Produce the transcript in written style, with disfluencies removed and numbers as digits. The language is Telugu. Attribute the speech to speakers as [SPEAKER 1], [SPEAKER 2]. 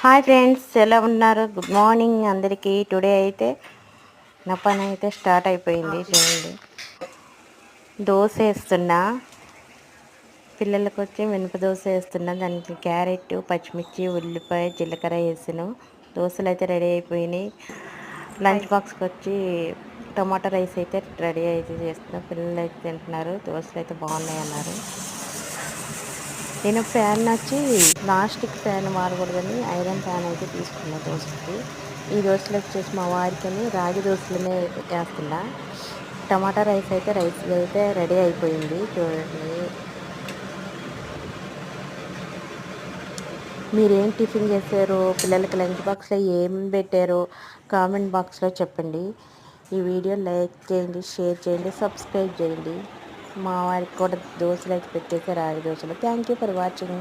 [SPEAKER 1] హాయ్ ఫ్రెండ్స్, ఎలా ఉన్నారు? గుడ్ మార్నింగ్ అందరికీ. టుడే అయితే నా పని అయితే స్టార్ట్ అయిపోయింది. చూడండి, దోశ వేస్తున్నా. పిల్లలకు వచ్చి మినప దోశ వేస్తున్నా. దానికి క్యారెట్, పచ్చిమిర్చి, ఉల్లిపాయ, జీలకర్ర వేసాను. దోశలు అయితే రెడీ అయిపోయినాయి. లంచ్ బాక్స్కి వచ్చి టమాటా రైస్ అయితే రెడీ అయితే చేస్తున్నా. పిల్లలు అయితే తింటున్నారు. దోశలు అయితే బాగున్నాయి అన్నారు. నేను ఫ్యాన్ వచ్చి నాన్ స్టిక్ ఫ్యాన్ వాడకూడదని ఐరన్ ఫ్యాన్ అయితే తీసుకున్నా దోశలకి. ఈ దోశలు వచ్చేసి మా వారికని రాగి దోశలనే వేస్తున్నా. టమాటా రైస్ అయితే రెడీ అయిపోయింది. చూడండి, మీరేం టిఫిన్ చేశారు, పిల్లలకి లంచ్ బాక్స్లో ఏం పెట్టారో కామెంట్ బాక్స్లో చెప్పండి. ఈ వీడియో లైక్ చేయండి, షేర్ చేయండి, సబ్స్క్రైబ్ చేయండి. మా వారికి కూడా దోశలు అయితే పెట్టేసి రాగి దోశలు. Thank you for watching.